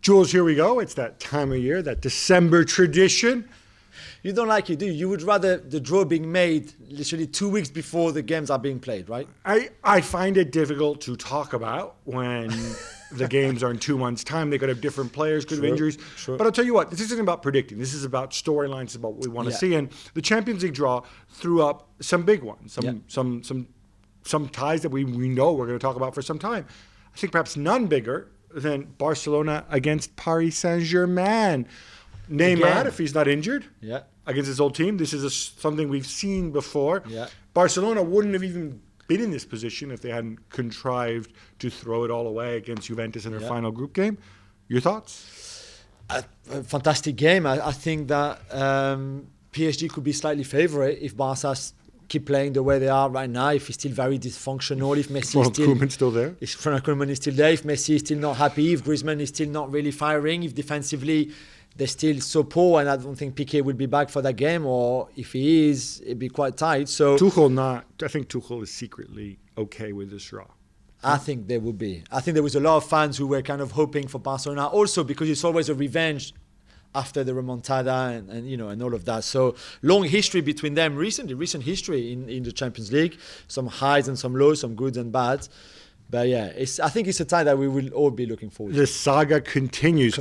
Jules, here we go. It's that time of year, that December tradition. You don't like it, do you? You would rather the draw being made literally 2 weeks before the games are being played, right? I find it difficult to talk about when the games are in 2 months' time. They could have different players, could have injuries. Sure. But I'll tell you what, this isn't about predicting. This is about storylines, it's about what we want to see. And the Champions League draw threw up some big ones, some ties that we know we're going to talk about for some time. I think perhaps none bigger than Barcelona against Paris Saint-Germain. Neymar, if he's not injured, against his old team. This is something we've seen before. Barcelona wouldn't have even been in this position if they hadn't contrived to throw it all away against Juventus in their final group game. Your thoughts? A fantastic game. I think that PSG could be slightly favourite if Barca keep playing the way they are right now. If he's still very dysfunctional, if Messi is still there, if Ronald Koeman is still there, if Messi is still not happy, if Griezmann is still not really firing, if defensively they're still so poor, and I don't think Piqué will be back for that game, or if he is, it'd be quite tight. So I think Tuchel is secretly okay with this draw. I think they will be. I think there was a lot of fans who were kind of hoping for Barcelona also because it's always a revenge after the remontada and all of that. So long history between them recent history in the Champions League. Some highs and some lows, some goods and bads. But yeah, I think it's a tie that we will all be looking forward to. The saga continues.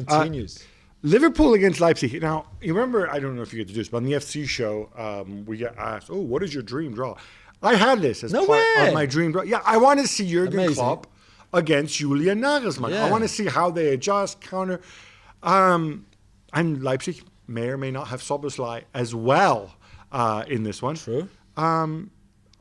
Liverpool against Leipzig. Now, you remember, I don't know if you get to do this, but on the FC show, we get asked, what is your dream draw? I had this as part of my dream draw. Yeah, I want to see Jurgen Klopp against Julien Nagelsmann. I want to see how they adjust, counter. And Leipzig may or may not have Szoboszlai as well in this one. True.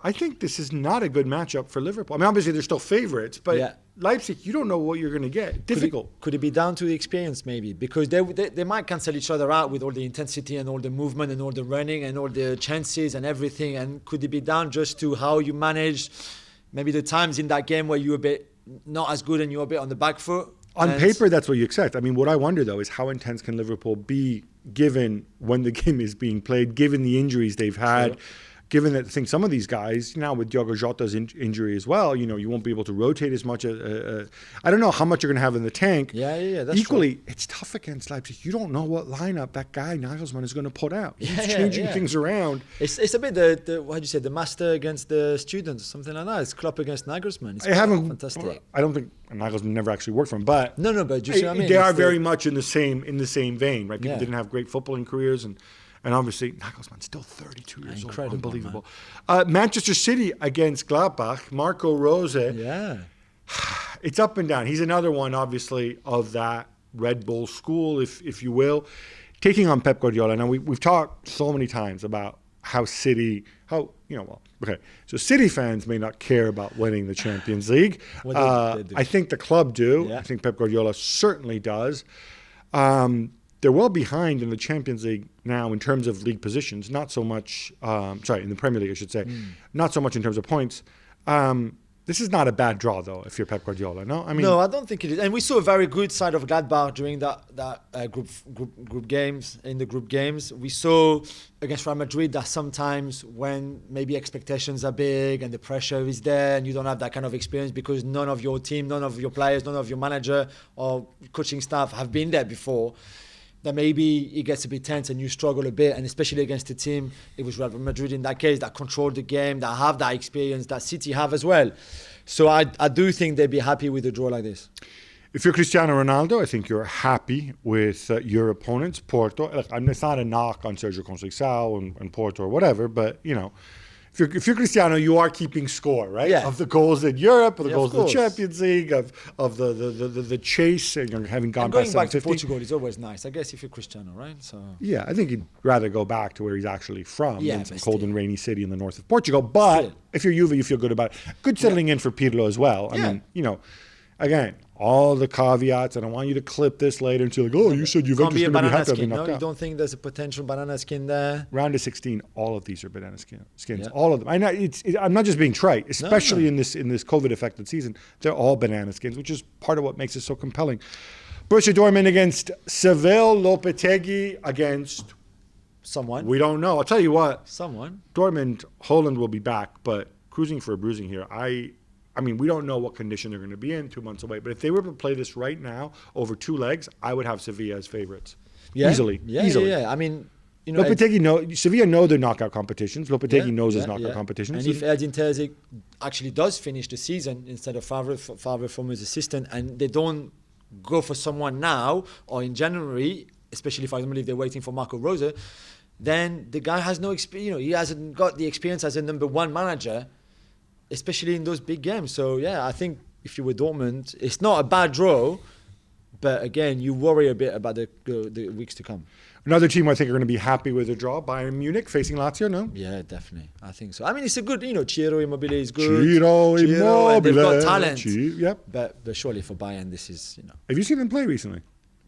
I think this is not a good matchup for Liverpool. I mean, obviously, they're still favorites, but Leipzig, you don't know what you're going to get. Difficult. Could it be down to the experience, maybe? Because they might cancel each other out with all the intensity and all the movement and all the running and all the chances and everything. And could it be down just to how you manage maybe the times in that game where you're a bit not as good and you're a bit on the back foot? On paper, that's what you expect. I mean, what I wonder, though, is how intense can Liverpool be given when the game is being played, given the injuries they've had, given that I think some of these guys, now with Diogo Jota's injury as well, you won't be able to rotate as much. I don't know how much you're going to have in the tank. That's Equally, true. It's tough against Leipzig. You don't know what lineup that guy, Nagelsmann, is going to put out. He's changing things around. It's a bit the master against the students, something like that. It's Klopp against Nagelsmann. It's fantastic. I don't think Nagelsmann never actually worked for him, but no, but you see what I mean? They are very much in the same vein, right? People didn't have great footballing careers, and obviously, Nagelsmann's still 32 years old. Unbelievable. Manchester City against Gladbach. Marco Rose. Yeah. It's up and down. He's another one, obviously, of that Red Bull school, if you will, taking on Pep Guardiola. Now, we've talked so many times about how City, so City fans may not care about winning the Champions League. They do. I think the club do. Yeah. I think Pep Guardiola certainly does. They're well behind in the Champions League now in terms of league positions, not so much, in the Premier League, I should say, not so much in terms of points. This is not a bad draw, though, if you're Pep Guardiola, no? No, I don't think it is. And we saw a very good side of Gladbach during that group games, in the group games. We saw against Real Madrid that sometimes when maybe expectations are big and the pressure is there and you don't have that kind of experience because none of your team, none of your players, none of your manager or coaching staff have been there before, that maybe it gets a bit tense and you struggle a bit, and especially against a team, it was Real Madrid in that case, that controlled the game, that have that experience, that City have as well. So I do think they'd be happy with a draw like this. If you're Cristiano Ronaldo, I think you're happy with your opponents, Porto. Look, it's not a knock on Sergio Conceição and Porto or whatever, but, if you're Cristiano, you are keeping score, right? Yeah. Of the goals in Europe, of the goals in the Champions League, of the chase, and having gone past 750. Going back to Portugal is always nice, I guess, if you're Cristiano, right? So yeah, I think he'd rather go back to where he's actually from than some cold and rainy city in the north of Portugal. But if you're Juve, you feel good about it. Good settling in for Pirlo as well. I mean, again, all the caveats, and I want you to clip this later and say, you said Juventus is going to be happy to be knocked out. You don't think there's a potential banana skin there? Round of 16, all of these are banana skins. Yeah. All of them. I'm not just being trite, especially in this COVID-affected season. They're all banana skins, which is part of what makes it so compelling. Borussia Dortmund against Seville, Lopetegui against someone. We don't know. I'll tell you what. Someone. Dortmund, Holland will be back, but cruising for a bruising here. I I mean, we don't know what condition they're going to be in 2 months away. But if they were to play this right now over 2 legs, I would have Sevilla as favorites. Easily. I mean, Sevilla know their knockout competitions. Lopetegui knows his knockout competitions. And if Edin Terzic actually does finish the season instead of Favre from his assistant, and they don't go for someone now or in January, especially for example if they're waiting for Marco Rose, then the guy has no experience. He hasn't got the experience as a number 1 manager, especially in those big games. So yeah, I think if you were Dortmund, it's not a bad draw, but again, you worry a bit about the weeks to come. Another team I think are going to be happy with the draw, Bayern Munich facing Lazio, no? Yeah, definitely. I think so. I mean, it's a good, Ciro Immobile is good. Ciro Immobile. They've got talent. Yep. But surely for Bayern, this is, Have you seen them play recently?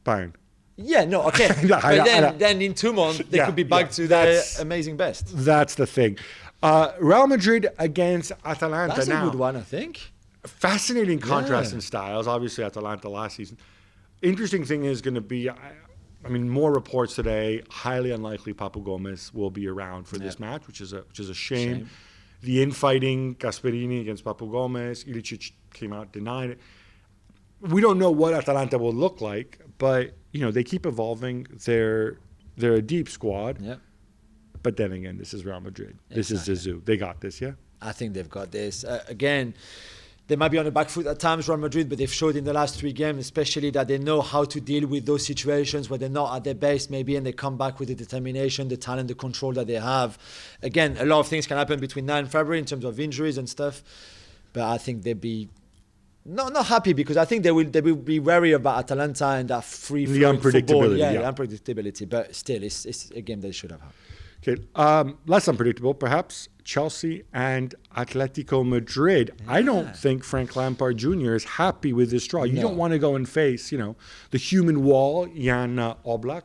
Bayern? Yeah, no, okay. But then in 2 months, they could be back to their amazing best. That's the thing. Real Madrid against Atalanta. That's a good one, I think. Fascinating contrast in styles. Obviously, Atalanta last season. Interesting thing is going to be, I mean, more reports today. Highly unlikely Papu Gomez will be around for this match, which is a shame. The infighting, Gasperini against Papu Gomez, Ilicic came out denying it. We don't know what Atalanta will look like, but they keep evolving. They're a deep squad. Yeah. But then again, this is Real Madrid. This is Zizou. They got this, yeah? I think they've got this. Again, they might be on the back foot at times, Real Madrid, but they've showed in the last 3 games, especially that they know how to deal with those situations where they're not at their best, maybe, and they come back with the determination, the talent, the control that they have. Again, a lot of things can happen between now and February in terms of injuries and stuff, but I think they'd be not happy because I think they will be wary about Atalanta and that free-flowing football. The unpredictability, but still, it's a game they should have had. Okay, less unpredictable, perhaps, Chelsea and Atletico Madrid. Yeah. I don't think Frank Lampard Jr. is happy with this draw. You don't want to go and face, the human wall, Jan Oblak,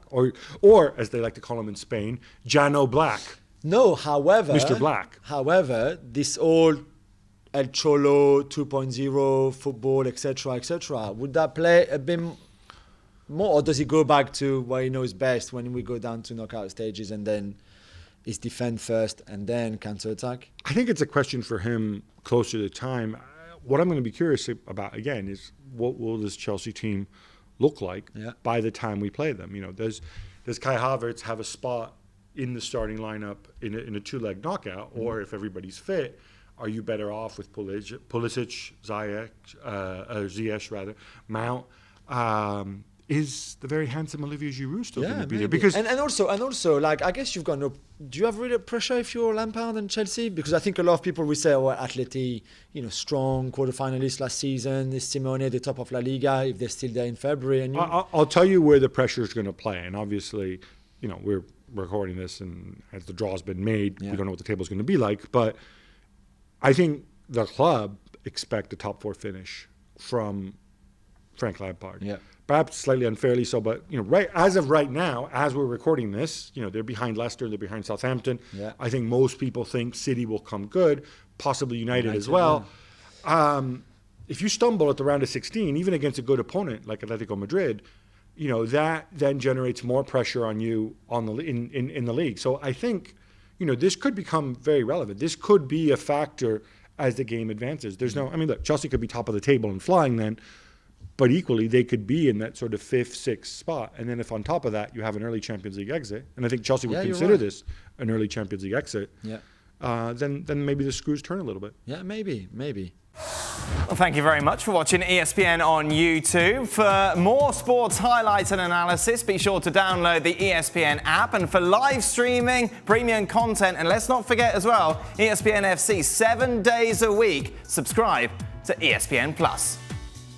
or as they like to call him in Spain, Jano Black. No, however... Mr. Black. However, this old El Cholo 2.0 football, etc., would that play a bit more, or does he go back to what he knows best when we go down to knockout stages and then... is defend first and then counter-attack? I think it's a question for him closer to time. What I'm going to be curious about, again, is what will this Chelsea team look like by the time we play them? Does Kai Havertz have a spot in the starting lineup in a 2-leg knockout? Or if everybody's fit, are you better off with Pulisic, Ziyech, Mount? Is the very handsome Olivier Giroud still going to be there? Because and also, like, I guess you've got no. Do you have really pressure if you're Lampard and Chelsea? Because I think a lot of people will say, "Oh, Atleti, strong quarterfinalists last season. Is Simone at the top of La Liga if they're still there in February?" And I'll tell you where the pressure is going to play. And obviously, we're recording this, and as the draw's been made, we don't know what the table's going to be like. But I think the club expect a top 4 finish from Frank Lampard. Yeah. Perhaps slightly unfairly so, but right as of right now, as we're recording this, they're behind Leicester, they're behind Southampton. Yeah. I think most people think City will come good, possibly United as well. Yeah. If you stumble at the round of 16, even against a good opponent like Atletico Madrid, that then generates more pressure on you in the league. So I think this could become very relevant. This could be a factor as the game advances. Look, Chelsea could be top of the table and flying then. But equally, they could be in that sort of 5th, 6th spot. And then if on top of that, you have an early Champions League exit, and I think Chelsea would consider this an early Champions League exit, then maybe the screws turn a little bit. Yeah, maybe. Well, thank you very much for watching ESPN on YouTube. For more sports highlights and analysis, be sure to download the ESPN app. And for live streaming, premium content, and let's not forget as well, ESPN FC 7 days a week. Subscribe to ESPN+.